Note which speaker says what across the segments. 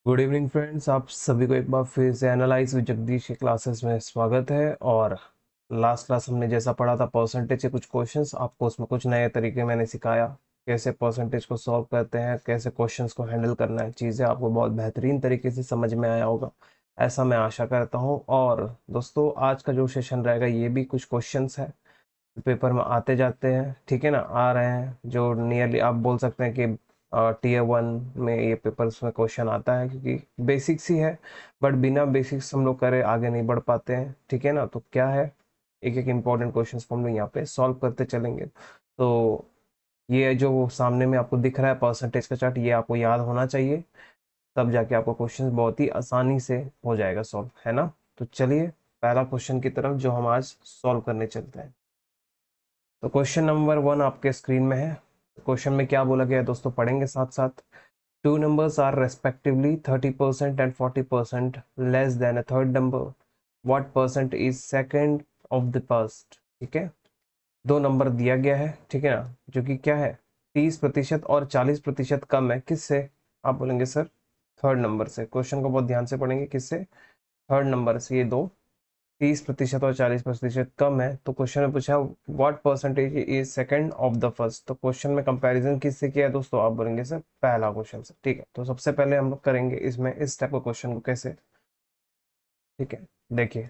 Speaker 1: Good evening friends, आप सभी को एक बार फिर से एनालाइज विद जगदीश की क्लासेस में स्वागत है। और लास्ट क्लास हमने जैसा पढ़ा था परसेंटेज के कुछ क्वेश्चंस, आपको उसमें कुछ नए तरीके मैंने सिखाया कैसे परसेंटेज को सॉल्व करते हैं, कैसे क्वेश्चंस को हैंडल करना है। चीज़ें आपको बहुत बेहतरीन तरीके से समझ में आया होगा, ऐसा मैं आशा करता हूँ। और दोस्तों, आज का जो सेशन रहेगा ये भी कुछ क्वेश्चंस है पेपर में आते जाते हैं, ठीक है ना, आ रहे हैं जो नियरली आप बोल सकते हैं कि टीयर 1 में ये पेपर्स में क्वेश्चन आता है, क्योंकि बेसिक्स ही है। बट बिना बेसिक्स हम लोग करे आगे नहीं बढ़ पाते हैं, ठीक है ना। तो क्या है, एक एक इम्पोर्टेंट क्वेश्चंस को हम लोग यहाँ पे सॉल्व करते चलेंगे। तो ये जो सामने में आपको दिख रहा है परसेंटेज का चार्ट, ये आपको याद होना चाहिए, तब जाके आपको क्वेश्चन बहुत ही आसानी से हो जाएगा सॉल्व, है ना। तो चलिए पहला क्वेश्चन की तरफ जो हम आज सॉल्व करने चलते हैं। तो क्वेश्चन नंबर 1 आपके स्क्रीन में है। क्वेश्चन में क्या बोला गया है दोस्तों, पढ़ेंगे साथ साथ। Two numbers are respectively 30% and 40% less than a third number. What percent is second of the first. ठीक है, दो नंबर दिया गया है, ठीक है ना, जो कि क्या है 30% और 40% कम है किससे। आप बोलेंगे सर थर्ड नंबर से। क्वेश्चन को बहुत ध्यान से पढ़ेंगे, किससे, थर्ड नंबर से। ये दो 30% और 40% कम है। तो क्वेश्चन में पूछा what percentage is second of the first. तो क्वेश्चन में कंपैरिजन किससे किया है दोस्तों, आप बोलेंगे सर पहला क्वेश्चन से। ठीक है, तो सबसे पहले हम लोग करेंगे इसमें इस टाइप का क्वेश्चन को कैसे। ठीक है, देखिए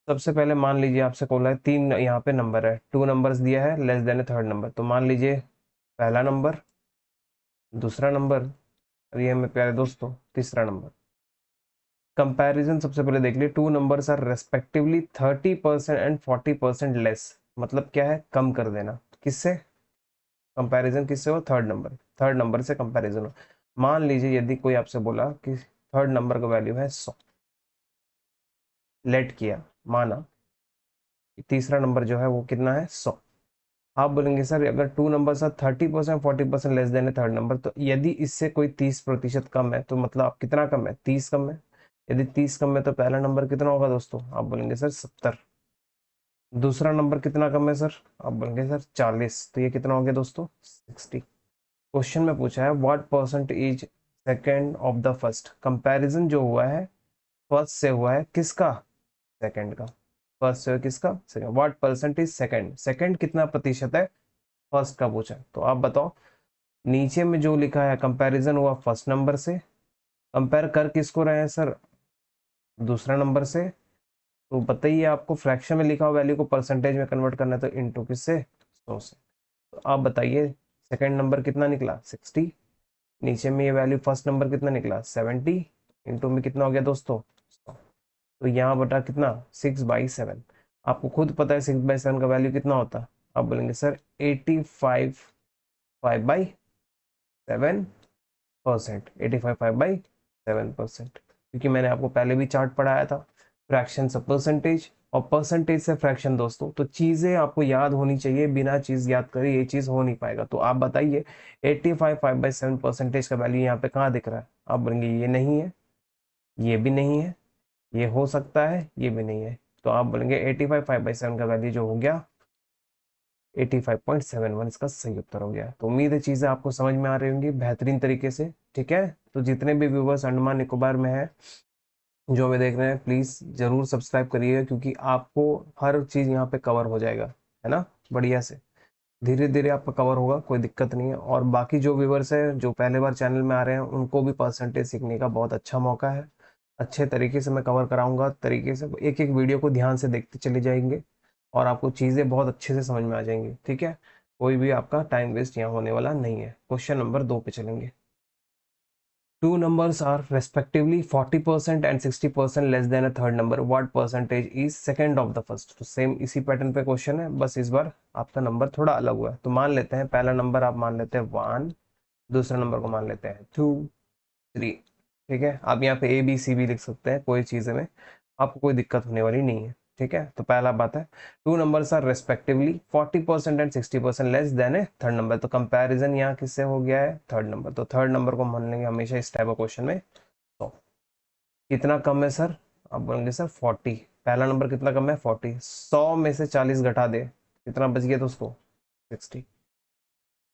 Speaker 1: सबसे पहले मान लीजिए आपसे बोला है तीन यहाँ पे नंबर है, टू नंबर्स दिया है less than a third number. तो मान लीजिए पहला नंबर, दूसरा नंबर, और ये मेरे प्यारे दोस्तों तीसरा नंबर। कंपैरिजन सबसे पहले देख लिए, two numbers are respectively 30% and 40% less. मतलब क्या है, कम कर देना। किससे कंपैरिजन, किससे हो, थर्ड नंबर, थर्ड नंबर से कंपैरिजन हो। मान लीजिए यदि कोई आपसे बोला कि थर्ड नंबर का वैल्यू है 100, लेट किया, माना कि तीसरा नंबर जो है वो कितना है 100। आप बोलेंगे सर अगर two number sir 30% 40% less than है थर्ड नंबर, तो यदि इससे कोई 30% कम है तो मतलब आप कितना कम है, 30 कम है। यदि 30 कम है तो पहला नंबर कितना होगा दोस्तों, आप बोलेंगे सर 70। दूसरा नंबर कितना कम है सर, आप बोलेंगे सर 40। तो ये कितना हो गया दोस्तों 60। क्वेश्चन में पूछा है what percent is second of the first. Comparison जो हुआ है फर्स्ट से हुआ है किसका, सेकंड का। फर्स्ट से किसका, second. What percent is second, second कितना प्रतिशत है, फर्स्ट का पूछा है। तो आप बताओ, नीचे में जो लिखा है कंपैरिजन हुआ फर्स्ट नंबर से, कंपेयर कर किसको रहे हैं सर, दूसरा नंबर से। तो बताइए, आपको फ्रैक्शन में लिखा हुआ वैल्यू को परसेंटेज में कन्वर्ट करना है, तो इनटू किससे, 100 से। तो आप बताइए सेकंड नंबर कितना निकला 60, नीचे में ये वैल्यू फर्स्ट नंबर कितना निकला 70, इनटू में कितना हो गया दोस्तों 100। तो यहाँ बटा कितना 6/7। आपको खुद पता है 6/7 का वैल्यू कितना होता। आप बोलेंगे सर 85 5/7%, 85 5/7%। क्योंकि मैंने आपको पहले भी चार्ट पढ़ाया था, फ्रैक्शन से परसेंटेज और परसेंटेज से फ्रैक्शन दोस्तों। तो चीजें आपको याद होनी चाहिए, बिना चीज याद करे ये चीज हो नहीं पाएगा। तो आप बताइए 85 5/7% का वैल्यू यहाँ पे कहाँ दिख रहा है। आप बोलेंगे ये नहीं है, ये भी नहीं है, ये हो सकता है, ये भी नहीं है। तो आप बोलेंगे 85 5/7 का वैल्यू जो हो गया 85.71 इसका सही उत्तर हो गया। तो उम्मीद है चीजें आपको समझ में आ रही होंगी बेहतरीन तरीके से। ठीक है, तो जितने भी व्यूवर्स अंडमान निकोबार में है जो हमें देख रहे हैं, प्लीज जरूर सब्सक्राइब करिएगा, क्योंकि आपको हर चीज यहाँ पे कवर हो जाएगा, है ना, बढ़िया से। धीरे धीरे आपका कवर होगा, कोई दिक्कत नहीं है। और बाकी जो व्यूवर्स है जो पहले बार चैनल में आ रहे हैं, उनको भी परसेंटेज सीखने का बहुत अच्छा मौका है। अच्छे तरीके से मैं कवर कराऊंगा, तरीके से एक एक वीडियो को ध्यान से देखते चले जाएंगे और आपको चीज़ें बहुत अच्छे से समझ में आ जाएंगी। ठीक है, कोई भी आपका टाइम वेस्ट यहाँ होने वाला नहीं है। क्वेश्चन नंबर 2 पे चलेंगे। Two numbers are respectively 40% and 60% less than a third number. What percentage is second of the first? तो सेम इसी पैटर्न पे क्वेश्चन है, बस इस बार आपका नंबर थोड़ा अलग हुआ है। तो मान लेते हैं पहला नंबर आप मान लेते हैं 1, दूसरा नंबर को मान लेते हैं 2 3। ठीक है, आप यहाँ पे ABCB लिख सकते हैं, कोई चीज़ में आपको कोई दिक्कत होने वाली नहीं है। ठीक है, तो पहला बात है two numbers are respectively 40% and 60% less than a third number. तो कंपैरिजन यहाँ किससे हो गया है, थर्ड नंबर। तो थर्ड नंबर को मान लेंगे हमेशा इस टाइप ऑफ क्वेश्चन में। तो कितना कम है सर, आप बोलेंगे सर 40। पहला नंबर कितना कम है 40, 100 में से 40 घटा दे कितना बच गया दोस्तों 60।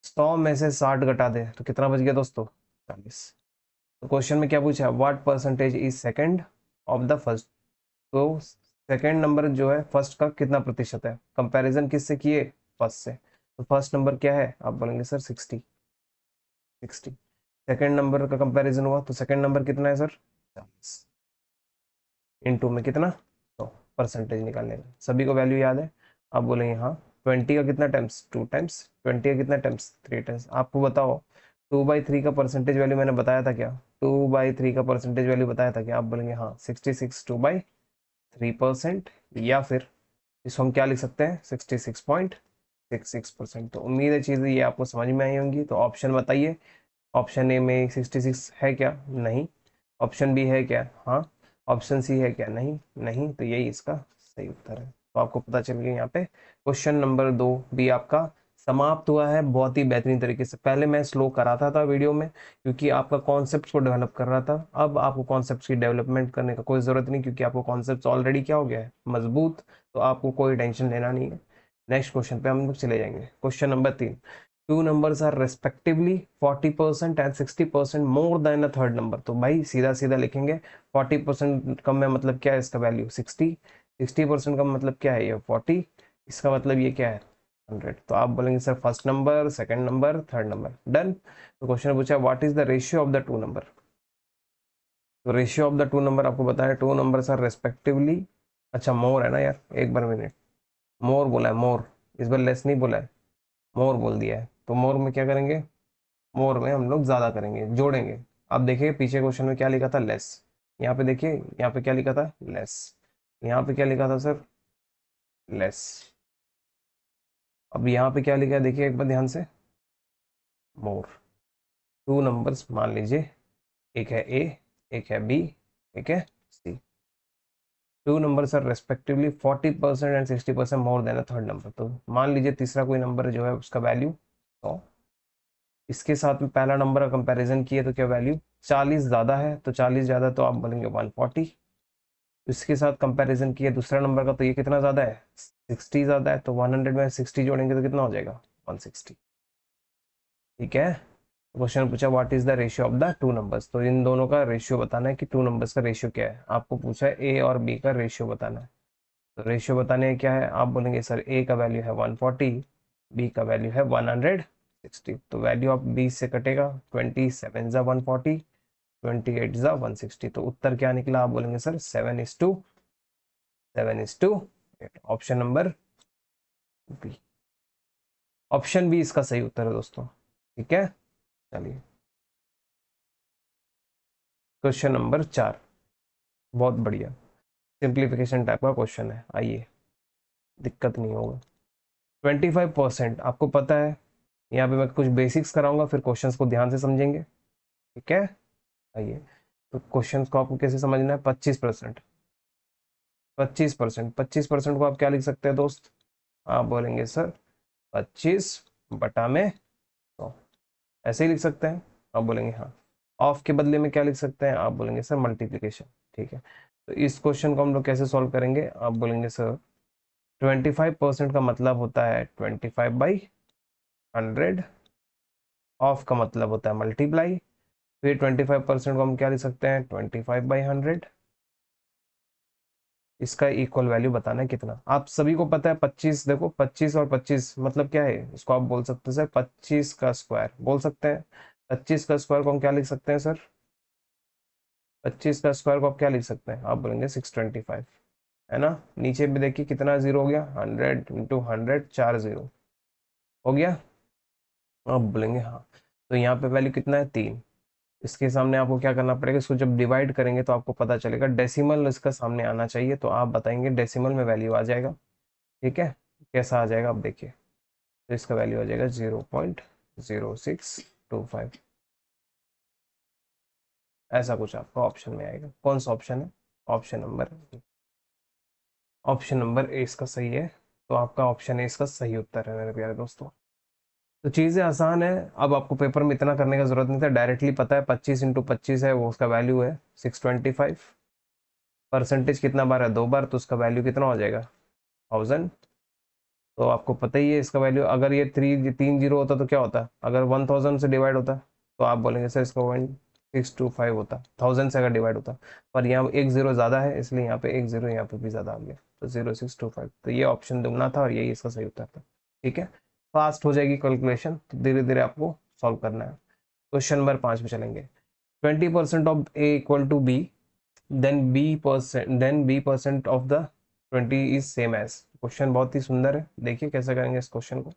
Speaker 1: 100 में से 60 घटा दे तो कितना बच गया दोस्तों 40। तो तो क्वेश्चन में क्या पूछा है, what percentage is second of the first. तो सेकंड नंबर जो है फर्स्ट का कितना प्रतिशत है, कंपैरिजन किससे किए, फर्स्ट से। तो फर्स्ट नंबर क्या है, आप बोलेंगे सर 60। 60 सेकंड नंबर का कंपैरिजन हुआ तो सेकंड नंबर कितना है सर 40, इनटू में कितना 100, परसेंटेज निकालने का। सभी को वैल्यू याद है, आप बोलेंगे हाँ। 20 का कितना टाइम्स 2 टाइम्स, 20 का कितना टाइम्स 3 टाइम्स। आपको बताओ 2/3 का परसेंटेज वैल्यू मैंने बताया था क्या, 2/3 का परसेंटेज वैल्यू बताया था क्या, आप बोलेंगे हाँ 66 2/3%, या फिर इसको हम क्या लिख सकते हैं 66.66%। तो उम्मीद है चीज़ें ये आपको समझ में आई होंगी। तो ऑप्शन बताइए, ऑप्शन ए में 66 है क्या, नहीं। ऑप्शन बी है क्या, हाँ। ऑप्शन सी है क्या, नहीं। नहीं, तो यही इसका सही उत्तर है। तो आपको पता चल गया यहाँ पे क्वेश्चन नंबर 2 भी आपका समाप्त हुआ है बहुत ही बेहतरीन तरीके से। पहले मैं स्लो कराता था वीडियो में क्योंकि आपका कॉन्सेप्ट को डेवलप कर रहा था। अब आपको कॉन्सेप्ट की डेवलपमेंट करने का कोई ज़रूरत नहीं क्योंकि आपको कॉन्सेप्ट ऑलरेडी क्या हो गया है, मजबूत। तो आपको कोई टेंशन लेना नहीं है। नेक्स्ट क्वेश्चन पे हम लोग चले जाएंगे। Question number 3, two numbers are respectively 40% and 60% more than a third number. तो भाई सीधा सीधा लिखेंगे 40% कम में मतलब क्या है, इसका वैल्यू 60, 60% का मतलब क्या है ये 40, इसका मतलब ये क्या है 100। तो आप बोलेंगे sir first number, second number, third number, done. तो क्वेश्चन पूछा what is the ratio of the two number. तो ratio of the two number आपको बताया, टू नंबर्स आर रेस्पेक्टिवली, अच्छा मोर है ना यार, एक बार मिनट, मोर बोला है मोर, इस बार लेस नहीं बोला है, मोर बोल दिया है। तो मोर में क्या करेंगे, मोर में हम लोग ज्यादा करेंगे, जोड़ेंगे। अब देखिए पीछे क्वेश्चन में क्या लिखा था, लेस। यहाँ पे देखिए, यहाँ पे क्या लिखा था, लेस। यहाँ पे क्या लिखा था सर, लेस। अब यहाँ पे क्या लिखा है देखिए एक बार ध्यान से, मोर। टू नंबर्स मान लीजिए, एक है ए, एक है बी, एक है C. Two numbers are respectively 40% and 60% more than a third number. तो मान लीजिए तीसरा कोई नंबर जो है उसका वैल्यू 100, इसके साथ में पहला नंबर का कंपैरिजन किए तो क्या वैल्यू 40 ज़्यादा है, तो 40 ज़्यादा तो आप बोलेंगे 140। इसके साथ कंपैरिजन किया दूसरा नंबर का तो ये कितना ज़्यादा है 60 ज़्यादा है, तो 100 में 60 जोड़ेंगे तो कितना हो जाएगा 160। ठीक है। क्वेश्चन पूछा what is the ratio of the two numbers. तो इन दोनों का रेशियो बताना है कि टू नंबर्स का रेशियो क्या है। आपको पूछा है ए और बी का रेशियो बताना है। तो रेशियो बताने क्या है, आप बोलेंगे सर ए का वैल्यू है 140, बी का वैल्यू है 160। तो वैल्यू ऑफ बी से कटेगा 27 जा 140, 28 जा 160। तो उत्तर क्या निकला, आप बोलेंगे sir 7:8। Option number B, option B इसका सही उत्तर है दोस्तों। ठीक है, चलिए क्वेश्चन नंबर 4, बहुत बढ़िया सिंप्लीफिकेशन टाइप का क्वेश्चन है, आइए दिक्कत नहीं होगा। 25% आपको पता है, यहाँ पे मैं कुछ बेसिक्स कराऊंगा फिर क्वेश्चंस को ध्यान से समझेंगे। ठीक है, आइए। तो क्वेश्चंस को आपको कैसे समझना है, 25%, 25%, 25% को आप क्या लिख सकते हैं दोस्त, आप बोलेंगे सर 25/100, ऐसे ही लिख सकते हैं। आप बोलेंगे हाँ। ऑफ के बदले में क्या लिख सकते हैं, आप बोलेंगे सर मल्टीप्लीकेशन। ठीक है, तो इस क्वेश्चन को हम लोग कैसे सॉल्व करेंगे, आप बोलेंगे सर 25% का मतलब होता है 25/100, ऑफ का मतलब होता है मल्टीप्लाई, फिर 25% को हम क्या लिख सकते हैं 25/100। इसका इक्वल वैल्यू बताना है कितना, आप सभी को पता है 25, देखो 25 और 25 मतलब क्या है, इसको आप बोल सकते हैं सर 25 का स्क्वायर बोल सकते हैं। 25 का स्क्वायर को हम क्या लिख सकते हैं सर, 25 का स्क्वायर को आप क्या लिख सकते हैं, आप बोलेंगे 625, है ना। नीचे भी देखिए कितना जीरो हो गया, 100 × 100, 4 जीरो हो गया। आप बोलेंगे हाँ। तो यहाँ पे वैल्यू कितना है 3, इसके सामने आपको क्या करना पड़ेगा, इसको जब डिवाइड करेंगे तो आपको पता चलेगा डेसिमल इसका सामने आना चाहिए, तो आप बताएंगे डेसिमल में वैल्यू आ जाएगा। ठीक है, कैसा आ जाएगा आप देखिए, तो इसका वैल्यू आ जाएगा 0.0625, ऐसा कुछ आपका ऑप्शन में आएगा। कौन सा ऑप्शन है, option number, option number A इसका सही है। तो आपका ऑप्शन ए इसका सही उत्तर है मेरे प्यारे दोस्तों। तो चीज़ें आसान है, अब आपको पेपर में इतना करने का जरूरत नहीं था, डायरेक्टली पता है 25 × 25 है वो उसका वैल्यू है 625, परसेंटेज कितना बार है 2 बार, तो उसका वैल्यू कितना हो जाएगा 1000। तो आपको पता ही है इसका वैल्यू, अगर ये 3 0 होता तो क्या होता, अगर 1000 से डिवाइड होता तो आप बोलेंगे सर इसका 625 होता, 1000 से अगर डिवाइड होता, पर यहाँ एक जीरो ज़्यादा है इसलिए यहाँ पे एक जीरो यहाँ पे भी ज़्यादा आ गया, तो 0625। तो ये ऑप्शन दुगना था और यही इसका सही उत्तर था। ठीक है, फास्ट हो जाएगी कैलकुलेशन, तो धीरे धीरे आपको सॉल्व करना है। क्वेश्चन नंबर 5 में चलेंगे। 20% of A equal to B, then B percent of the 20 is same as. क्वेश्चन बहुत ही सुंदर है, देखिए कैसे करेंगे इस क्वेश्चन को।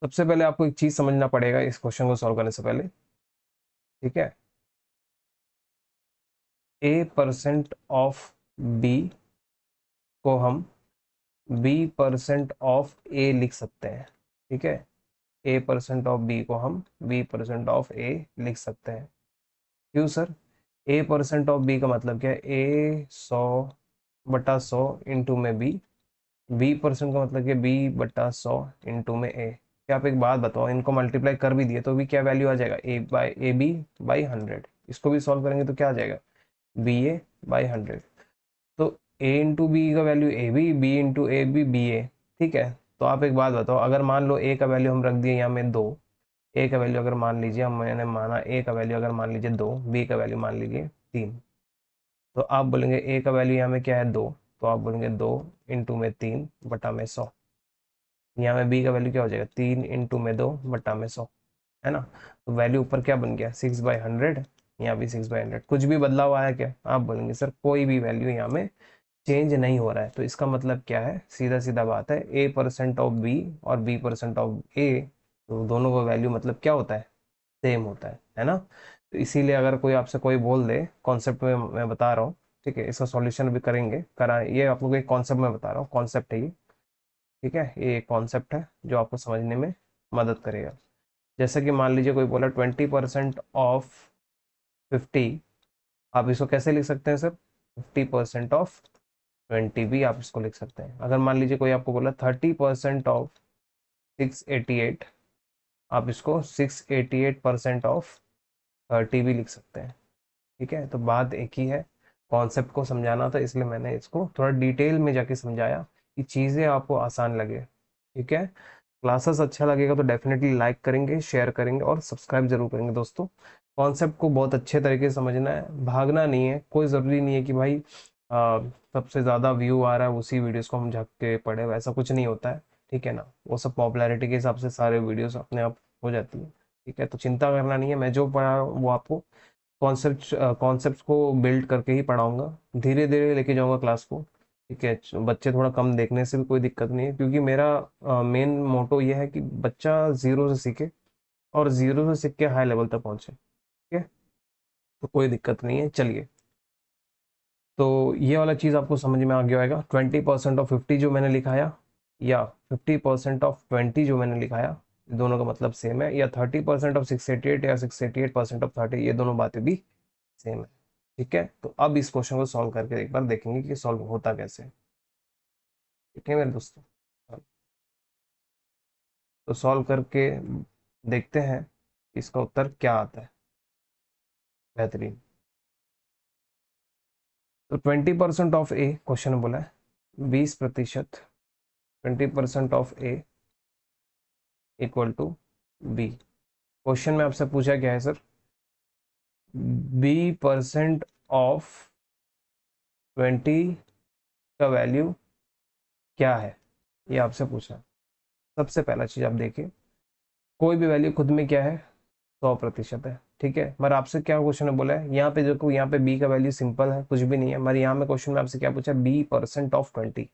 Speaker 1: सबसे पहले आपको एक चीज समझना पड़ेगा इस क्वेश्चन को सॉल्व करने से पहले। ठीक है, ए परसेंट ऑफ बी को हम बी परसेंट ऑफ ए लिख सकते हैं। ठीक है, ए परसेंट ऑफ बी को हम बी परसेंट ऑफ ए लिख सकते हैं। क्यों sir? A percent of B का मतलब क्या है? ए 100/100 इंटू में बी परसेंट का मतलब क्या? बी बटा 100 इंटू में ए। क्या आप एक बात बताओ, इनको मल्टीप्लाई कर भी दिए तो भी क्या वैल्यू आ जाएगा? A B by 100। इसको भी सॉल्व करेंगे तो क्या आ जाएगा? B A by 100। तो ए इंटू बी का value A B into A B A. ठीक है, तो आप एक बात बताओ, अगर मान लो ए का वैल्यू हम रख दिए यहाँ में 2, ए का वैल्यू अगर मान लीजिए मैंने माना ए का वैल्यू अगर मान लीजिए 2, बी का वैल्यू मान लीजिए 3, तो आप बोलेंगे ए का वैल्यू यहाँ में क्या है? 2, तो आप बोलेंगे 2 इंटू में 3 बटा में 100। यहाँ में बी का वैल्यू क्या हो जाएगा? 3 इंटू में 2 बटा में 100, है ना? तो वैल्यू ऊपर क्या बन गया? 6/100, यहाँ भी 6/100। कुछ भी बदलाव आया क्या? आप बोलेंगे सर कोई भी वैल्यू यहाँ में चेंज नहीं हो रहा है। तो इसका मतलब क्या है? सीधा सीधा बात है, ए परसेंट ऑफ बी और बी परसेंट ऑफ ए, तो दोनों का वैल्यू मतलब क्या होता है? सेम होता है ना? तो इसीलिए अगर कोई आपसे कोई बोल दे, कॉन्सेप्ट में मैं बता रहा हूँ, ठीक है, इसका सॉल्यूशन भी करेंगे करा, ये आप लोग एक कॉन्सेप्ट में बता रहा हूँ, कॉन्सेप्ट है ये। ठीक है, ये एक कॉन्सेप्ट है जो आपको समझने में मदद करेगा। जैसे कि मान लीजिए कोई बोला 20% ऑफ 50, आप इसको कैसे लिख सकते हैं सर? 50% ऑफ 20 भी आप इसको लिख सकते हैं। अगर मान लीजिए कोई आपको बोला 30% ऑफ 688, आप इसको 688% ऑफ 30 भी लिख सकते हैं। ठीक है, तो बात एक ही है, कॉन्सेप्ट को समझाना था, इसलिए मैंने इसको थोड़ा डिटेल में जाके समझाया कि चीज़ें आपको आसान लगे। ठीक है, क्लासेस अच्छा लगेगा तो डेफिनेटली लाइक करेंगे, शेयर करेंगे और सब्सक्राइब जरूर करेंगे दोस्तों। कॉन्सेप्ट को बहुत अच्छे तरीके से समझना है, भागना नहीं है। कोई ज़रूरी नहीं है कि भाई सबसे ज़्यादा व्यू आ रहा है उसी वीडियोस को हम झक के पढ़े, वैसा कुछ नहीं होता है। ठीक है ना, वो सब पॉपुलैरिटी के हिसाब से सारे वीडियोस अपने आप हो जाती है। ठीक है, तो चिंता करना नहीं है, मैं जो पढ़ा रहा हूँ वो आपको कॉन्सेप्ट्स को बिल्ड करके ही पढ़ाऊंगा, धीरे धीरे लेके जाऊंगा क्लास को। ठीक है, बच्चे थोड़ा कम देखने से भी कोई दिक्कत नहीं है, क्योंकि मेरा मेन मोटो ये है कि बच्चा जीरो से सीखे और जीरो से सीख के हाई लेवल तक पहुंचे। ठीक है, तो कोई दिक्कत नहीं है। चलिए, तो ये वाला चीज़ आपको समझ में आ गया होगा। 20% ऑफ 50 जो मैंने लिखाया, या 50% ऑफ 20 जो मैंने लिखाया, दोनों का मतलब सेम है। या 30% ऑफ 688 या 688% ऑफ 30, ये दोनों बातें भी सेम है। ठीक है, तो अब इस क्वेश्चन को सॉल्व करके एक बार देखेंगे कि सॉल्व होता कैसे है। ठीक है मेरे दोस्तों, तो सॉल्व करके देखते हैं इसका उत्तर क्या आता है। बेहतरीन। तो 20% ऑफ ए, क्वेश्चन में बोला है 20%, 20% of A equal to B. Question में आपसे पूछा क्या है सर? बी परसेंट ऑफ 20 का वैल्यू क्या है, ये आपसे पूछा। सबसे पहला चीज आप देखिए, कोई भी वैल्यू खुद में क्या है? 100% है। ठीक है, मगर आपसे क्या क्वेश्चन में बोला है? यहाँ पे देखो, यहाँ पे बी का वैल्यू सिंपल है, कुछ भी नहीं है, मगर यहाँ में क्वेश्चन में आपसे क्या पूछा? B percent of 20,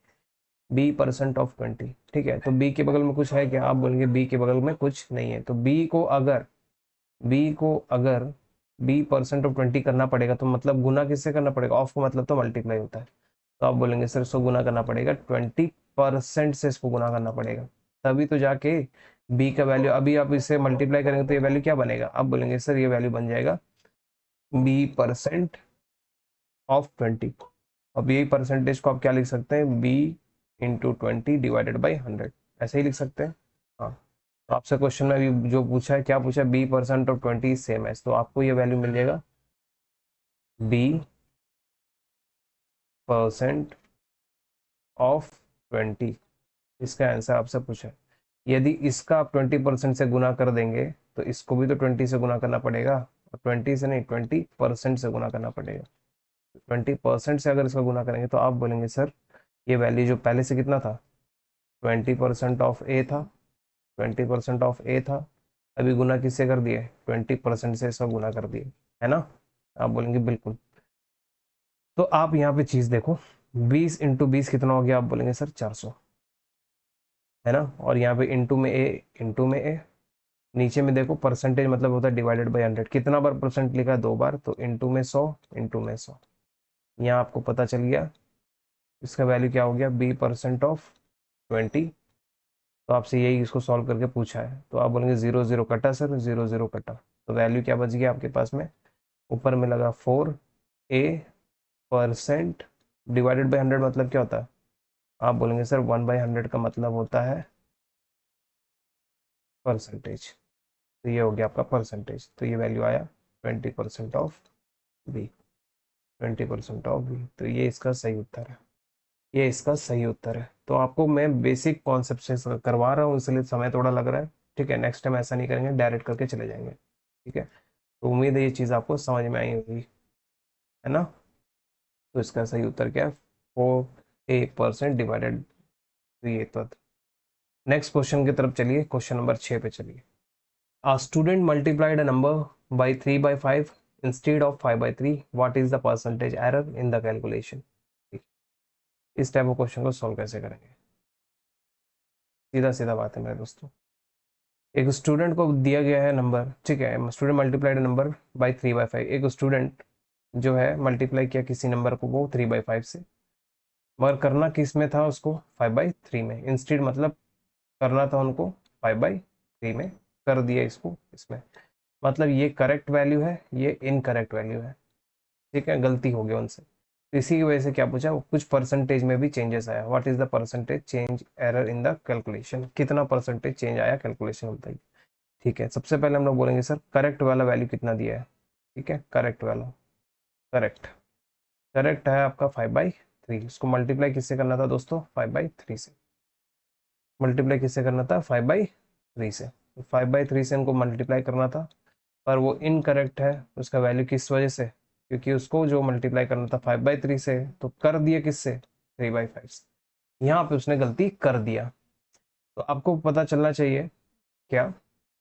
Speaker 1: B percent of 20। ठीक है, तो बी के बगल में कुछ है क्या? आप बोलेंगे बी के बगल में कुछ नहीं है। तो बी को अगर बी परसेंट ऑफ 20 करना पड़ेगा, तो मतलब गुना किससे करना पड़ेगा? ऑफ का मतलब तो मल्टीप्लाई होता है। तो आप बोलेंगे सर इसको गुना करना पड़ेगा 20% से, इसको गुना करना पड़ेगा, तभी तो जाके बी का वैल्यू, अभी आप इसे मल्टीप्लाई करेंगे तो ये वैल्यू क्या बनेगा? आप बोलेंगे सर ये वैल्यू बन जाएगा बी परसेंट ऑफ 20। अब यही परसेंटेज को आप क्या लिख सकते हैं? बी इंटू 20 डिवाइडेड बाई 100, ऐसे ही लिख सकते हैं। हाँ, तो आपसे क्वेश्चन में अभी जो पूछा है, क्या पूछा है? बी परसेंट ऑफ 20 सेम है, तो आपको ये वैल्यू मिल जाएगा बी परसेंट ऑफ 20। इसका आंसर आपसे पूछा है। यदि इसका आप 20% से गुना कर देंगे तो इसको भी तो 20 से गुना करना पड़ेगा, और 20 से नहीं 20% से गुना करना पड़ेगा। 20% से अगर इसका गुना करेंगे तो आप बोलेंगे सर ये वैल्यू जो पहले से कितना था, 20% ऑफ ए था, 20% ऑफ ए था, अभी गुना किससे कर दिए, 20% से इसका गुना कर दिए, है ना। आप बोलेंगे बिल्कुल। तो आप यहाँ पे चीज देखो, 20 × 20 कितना हो गया, आप बोलेंगे सर 400, है ना। और यहाँ पे इंटू में ए, नीचे में देखो परसेंटेज मतलब होता है डिवाइडेड बाई 100, कितना बार परसेंट लिखा है, 2 बार, तो इंटू में 100, इंटू में 100। यहाँ आपको पता चल गया इसका वैल्यू क्या हो गया, B% ऑफ 20। तो आपसे यही इसको सॉल्व करके पूछा है, तो आप बोलेंगे 0 0 कटा सर, 0 0 कटा, तो वैल्यू क्या बच गया आपके पास में, ऊपर में लगा 4A% डिवाइडेड बाई 100 मतलब क्या होता है, आप बोलेंगे सर 1/100 का मतलब होता है परसेंटेज। तो ये हो गया आपका परसेंटेज, तो ये वैल्यू आया 20% ऑफ बी, 20% ऑफ बी। तो ये इसका सही उत्तर है, ये इसका सही उत्तर है। तो आपको मैं बेसिक कॉन्सेप्ट से करवा रहा हूँ, इसलिए समय थोड़ा लग रहा है, ठीक है। नेक्स्ट टाइम ऐसा नहीं करेंगे, डायरेक्ट करके चले जाएंगे, ठीक है। तो उम्मीद है ये चीज़ आपको समझ में आई होगी, है ना। तो इसका सही उत्तर क्या है, 4A% डिवाइडेड, तो ये तो। नेक्स्ट क्वेश्चन की तरफ चलिए, क्वेश्चन नंबर 6 पे चलिए। A student multiplied a number by 3/5 instead of 5/3. What is the percentage error in the calculation? इस टाइप ऑफ क्वेश्चन को सॉल्व कैसे करेंगे, सीधा सीधा बात है मेरे दोस्तों। एक स्टूडेंट को दिया गया है नंबर, ठीक है, स्टूडेंट मल्टीप्लाइड नंबर बाई 3/5। एक स्टूडेंट जो है मल्टीप्लाई किया किसी नंबर को वो 3/5 से, मगर करना किस में था उसको, 5/3 में। इंस्टेड मतलब करना था उनको 5/3 में, कर दिया इसको इसमें, मतलब ये करेक्ट वैल्यू है, ये इनकरेक्ट वैल्यू है, ठीक है, गलती हो गया उनसे। तो इसी की वजह से क्या पूछा, कुछ परसेंटेज में भी चेंजेस आया। What is the percentage change error in the calculation, कितना परसेंटेज चेंज आया कैलकुलेशन में, बताइए। ठीक है, सबसे पहले हम लोग बोलेंगे सर करेक्ट वाला वैल्यू कितना दिया है, ठीक है, करेक्ट वाला, करेक्ट, करेक्ट है आपका 5/3। इसको मल्टीप्लाई किससे करना था दोस्तों, 5/3 से, मल्टीप्लाई किससे करना था, 5/3 से। 5/3 से इनको मल्टीप्लाई करना था, पर वो इनकरेक्ट है, उसका वैल्यू किस वजह से, क्योंकि उसको जो मल्टीप्लाई करना था 5/3 से, तो कर दिया किससे, 3/5 से। यहाँ पे उसने गलती कर दिया। तो आपको पता चलना चाहिए क्या,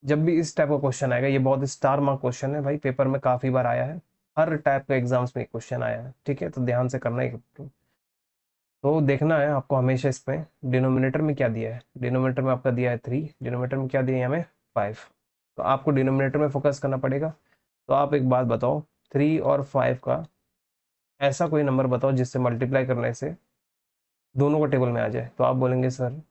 Speaker 1: जब भी इस टाइप का क्वेश्चन आएगा, ये बहुत स्टार मार्क क्वेश्चन है भाई, पेपर में काफी बार आया है, हर टाइप के एग्जाम्स में क्वेश्चन आया है, ठीक है, तो ध्यान से करना ही। तो देखना है आपको हमेशा इसमें डिनोमिनेटर में क्या दिया है, डिनोमिनेटर में आपका दिया है 3, डिनोमिनेटर में क्या दिया है हमें 5, तो आपको डिनोमिनेटर में फोकस करना पड़ेगा। तो आप एक बात बताओ, 3 और 5 का ऐसा कोई नंबर बताओ जिससे मल्टीप्लाई करने से दोनों का टेबल में आ जाए। तो आप बोलेंगे सर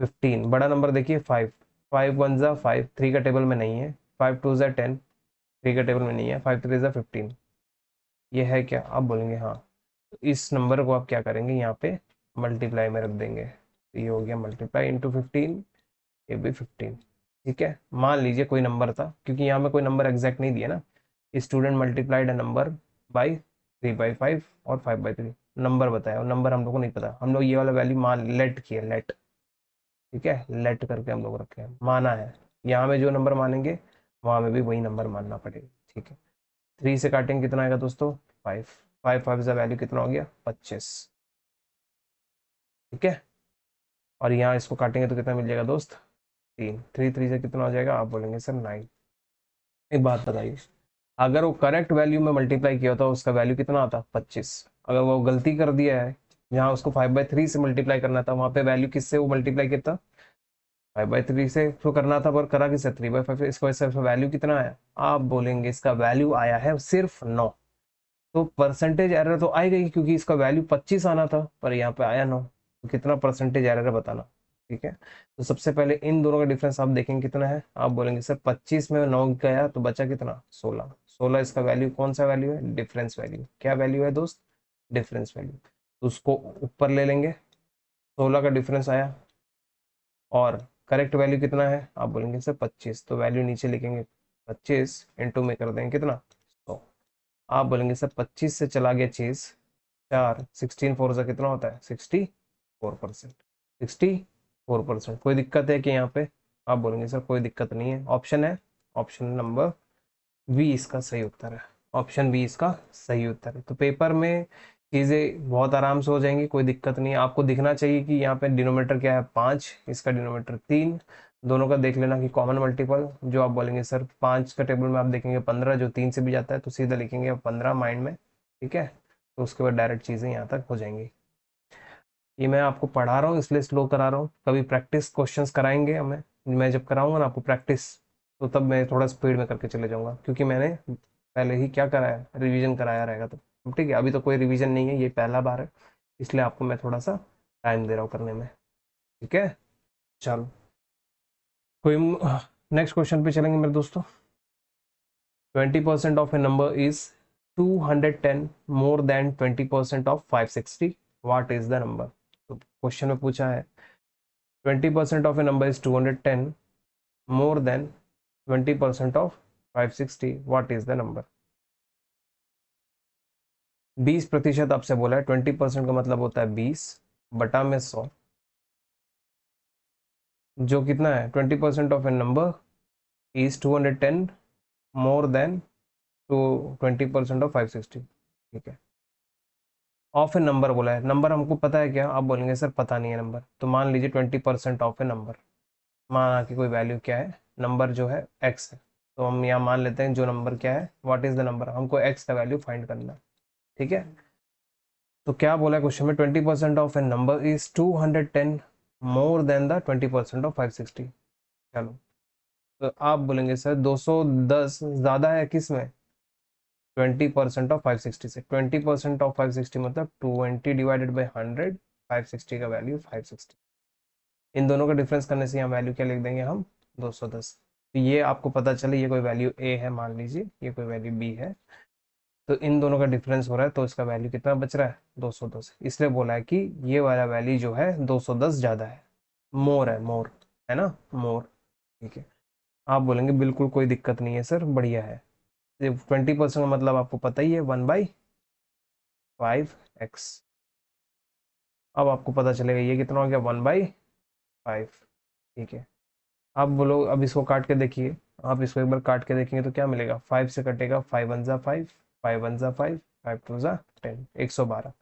Speaker 1: 15, बड़ा नंबर देखिए 5, 5 1 5, 3 का टेबल में नहीं है, 5 2 10, 3 का टेबल में नहीं है, 5 3 15, ये है क्या, आप बोलेंगे हाँ। तो इस नंबर को आप क्या करेंगे, यहाँ पे मल्टीप्लाई में रख देंगे, तो ये हो गया मल्टीप्लाई इंटू 15, ये भी 15, ठीक है। मान लीजिए कोई नंबर था, क्योंकि यहाँ पे कोई नंबर एग्जैक्ट नहीं दिया ना, student multiplied a number by 3/5 और 5/3, नंबर बताया, और नंबर हम लोग को नहीं पता, हम लोग ये वाला वैल्यू मान लेट किया, लेट, ठीक है, लेट करके हम लोग रखे हैं, माना है। यहाँ में जो नंबर मानेंगे वहाँ में भी वही नंबर मानना पड़ेगा, ठीक है। 3 से काटेंगे कितना आएगा दोस्तों, 5, 5 का वैल्यू कितना हो गया, 25, ठीक है। और यहाँ इसको काटेंगे तो कितना मिल जाएगा दोस्त, 3, 3 3 से कितना हो जाएगा, आप बोलेंगे सर 9। एक बात बताइए, अगर वो करेक्ट वैल्यू में मल्टीप्लाई किया होता उसका वैल्यू कितना आता, 25। अगर वो गलती कर दिया है, जहाँ उसको 5/3 से मल्टीप्लाई करना था, वहाँ पे वैल्यू किससे वो मल्टीप्लाई किया था, 5/3 से तो करना था, पर करा किससे, 3/5 से। इसको वजह से वैल्यू कितना आया, आप बोलेंगे इसका वैल्यू आया है सिर्फ 9। तो परसेंटेज एरर तो आएगा ही, क्योंकि इसका वैल्यू 25 आना था, पर यहाँ पे आया 9, तो कितना परसेंटेज एरर है बताना, ठीक है। तो सबसे पहले इन दोनों का डिफरेंस आप देखेंगे कितना है, आप बोलेंगे सर 25 में 9 गया तो बचा कितना, 16, 16 इसका वैल्यू कौन सा वैल्यू है, डिफरेंस वैल्यू, क्या वैल्यू है दोस्त, डिफरेंस वैल्यू। तो उसको ऊपर ले लेंगे, 16 का डिफरेंस आया, और करेक्ट वैल्यू कितना है, आप बोलेंगे सर 25, तो वैल्यू नीचे लिखेंगे, 25 इंटू में कर देंगे कितना, 100। आप बोलेंगे सर 25 से चला गया चीज 4, 16 4 से कितना होता है, 64%, 64%। कोई दिक्कत है कि यहाँ पे, आप बोलेंगे सर कोई दिक्कत नहीं है, ऑप्शन है ऑप्शन नंबर बी इसका सही उत्तर है। ऑप्शन बी इसका सही उत्तर है। तो पेपर में चीज़ें बहुत आराम से हो जाएंगी, कोई दिक्कत नहीं है। आपको दिखना चाहिए कि यहाँ पे डिनोमीटर क्या है 5, इसका डिनोमीटर 3, दोनों का देख लेना कि कॉमन मल्टीपल। जो आप बोलेंगे सर 5 का टेबल में आप देखेंगे 15, जो 3 से भी जाता है तो सीधा लिखेंगे 15 माइंड में, ठीक है। तो उसके बाद डायरेक्ट चीज़ें यहाँ तक हो जाएंगी। ये मैं आपको पढ़ा रहा हूँ इसलिए स्लो करा रहा हूँ, कभी प्रैक्टिस क्वेश्चंस कराएंगे हमें, मैं जब कराऊंगा ना आपको प्रैक्टिस, तो तब मैं थोड़ा स्पीड में करके चले जाऊंगा, क्योंकि मैंने पहले ही क्या कराया, रिवीजन कराया रहेगा। तो ठीक है, अभी तो कोई रिवीजन नहीं है, ये पहला बार है, इसलिए आपको मैं थोड़ा सा टाइम दे रहा हूँ करने में, ठीक है। चलो कोई नेक्स्ट क्वेश्चन पे चलेंगे मेरे दोस्तों। 20% of a number is 210 more then 20% ऑफ 560, व्हाट इज द नंबर। तो क्वेश्चन में पूछा है 20% of a number is 210 more than 20% of 560, what is the number। 20% आपसे बोला है, 20% का मतलब होता है 20 बटा में 100, जो कितना है 20% of a number is 210 more than to 20% ऑफ 560, ठीक है। ऑफ ए नंबर बोला है, नंबर हमको पता है क्या, आप बोलेंगे सर पता नहीं है नंबर, तो मान लीजिए 20% ऑफ ए नंबर, माना कि कोई वैल्यू क्या है, नंबर जो है एक्स है, तो हम यहाँ मान लेते हैं जो नंबर क्या है, व्हाट इज द नंबर, हमको एक्स का वैल्यू फाइंड करना है, ठीक है। तो क्या बोला है क्वेश्चन में, 20% of a number is 210 more then the 20% ऑफ 560। चलो, तो आप बोलेंगे सर 210 ज़्यादा है किस में, 20% ऑफ 560 से। 20% ऑफ 560 मतलब 20 डिवाइडेड बाई 100, 560 का वैल्यू 560, इन दोनों का डिफरेंस करने से यहाँ वैल्यू क्या लिख देंगे हम, 210। तो ये आपको पता चले ये कोई वैल्यू ए है, मान लीजिए ये कोई वैल्यू बी है, तो इन दोनों का डिफरेंस हो रहा है, तो इसका वैल्यू कितना बच रहा है 210, इसलिए बोला है कि ये वाला वैल्यू जो है 210 ज़्यादा है, मोर है, मोर है ना, मोर, ठीक है। आप बोलेंगे बिल्कुल कोई दिक्कत नहीं है सर, बढ़िया है। 20% का मतलब आपको पता ही है 1/5x। अब आपको पता चलेगा ये कितना हो गया 1/5, ठीक है। आप बोलो अब इसको काट के देखिए, आप इसको एक बार काट के देखेंगे तो क्या मिलेगा, 5 से कटेगा, 5 1 ज़ा 5, 5 1 ज़ा 5, 5 2 ज़ा 10, 112।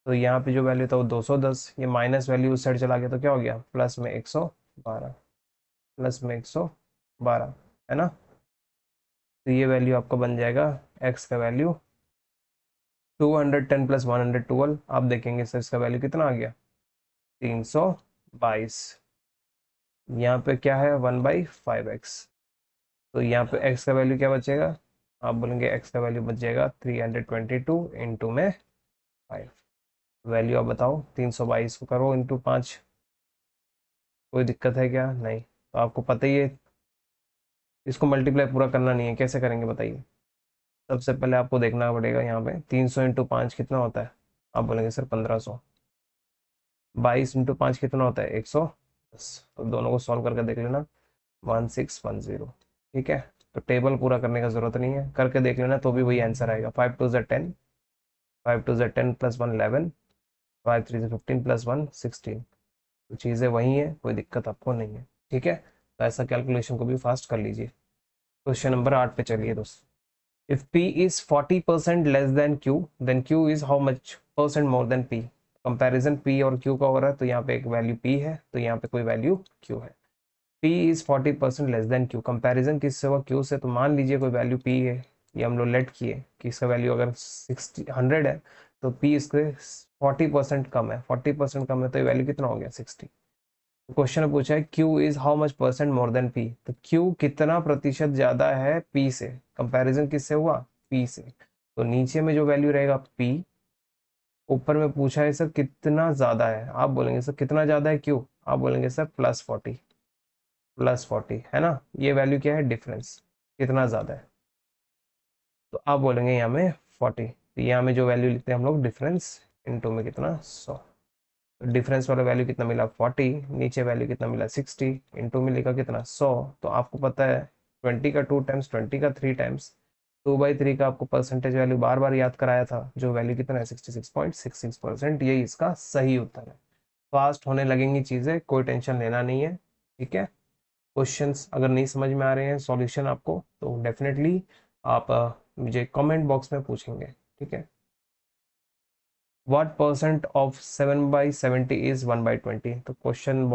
Speaker 1: तो यहाँ पे जो वैल्यू था वो 210, ये माइनस वैल्यू उस साइड चला गया तो क्या हो गया, प्लस में 112, प्लस में 112, है ना। तो ये वैल्यू आपका बन जाएगा एक्स का वैल्यू 210 प्लस 112, आप देखेंगे सर इसका वैल्यू कितना आ गया 322। यहाँ पे क्या है 1/5x, तो यहाँ पे x का वैल्यू क्या बचेगा, आप बोलेंगे x का वैल्यू बच जाएगा 322 इंटू में 5, वैल्यू आप बताओ, 322 को करो इंटू 5, कोई दिक्कत है क्या, नहीं। तो आपको पता ही है इसको मल्टीप्लाई पूरा करना नहीं है, कैसे करेंगे बताइए। सबसे पहले आपको देखना पड़ेगा यहाँ पे 300 इंटू 5 कितना होता है, आप बोलेंगे सर 1500, 22 इंटू 5 कितना होता है 110, तो दोनों को सॉल्व करके देख लेना 1610, ठीक है। तो टेबल पूरा करने का जरूरत नहीं है, करके देख लेना तो भी वही आंसर आएगा, 5 2 ज़ा 10, 5 2 ज़ा 10 प्लस 1 11, 5 3 ज़ा 15 प्लस 1 16, तो चीज़ें वही है, कोई दिक्कत आपको नहीं है, ठीक है। तो ऐसा कैलकुलेशन को भी फास्ट कर लीजिए। क्वेश्चन नंबर 8 पे चलिए दोस्तों। If P is 40% less than Q, then Q is how much percent more than P। Comparison P और Q का हो रहा है, तो यहाँ पे एक वैल्यू P है, तो यहाँ पे कोई वैल्यू Q है। P is 40% less than Q, comparison किससे हुआ, Q से, तो मान लीजिए कोई वैल्यू P है, ये हम लोग लेट किए कि इसका वैल्यू अगर 100 है, तो P इसके 40% कम है, 40% कम है, तो ये वैल्यू कितना हो गया 60। क्वेश्चन में पूछा है Q is how much percent more than P, तो Q कितना प्रतिशत ज्यादा है P से, कंपैरिजन किससे हुआ P से, तो नीचे में जो वैल्यू रहेगा P, ऊपर में पूछा है सर कितना ज्यादा है, आप बोलेंगे सर कितना ज्यादा है Q, आप बोलेंगे सर +40, +40 है ना, ये वैल्यू क्या है डिफरेंस, कितना ज्यादा है, तो आप बोलेंगे यहाँ में 40, तो यहाँ में जो वैल्यू लिखते हैं हम लोग डिफरेंस इनटू में कितना 100, तो डिफरेंस वाला वैल्यू कितना मिला 40, नीचे वैल्यू कितना मिला 60, इंटू मिलेगा कितना 100, तो आपको पता है 20 का 2 टाइम्स, 20 का 3 टाइम्स, 2/3 का आपको परसेंटेज वैल्यू बार बार याद कराया था, जो वैल्यू कितना है 66.66%, यही इसका सही उत्तर है। फास्ट होने लगेंगी चीज़ें, कोई टेंशन लेना नहीं है, ठीक है। क्वेश्चंस अगर नहीं समझ में आ रहे हैं सॉल्यूशन आपको, तो डेफिनेटली आप मुझे कमेंट बॉक्स में पूछेंगे, ठीक है। What percent of 7/70 is 1/20? तो क्वेश्चन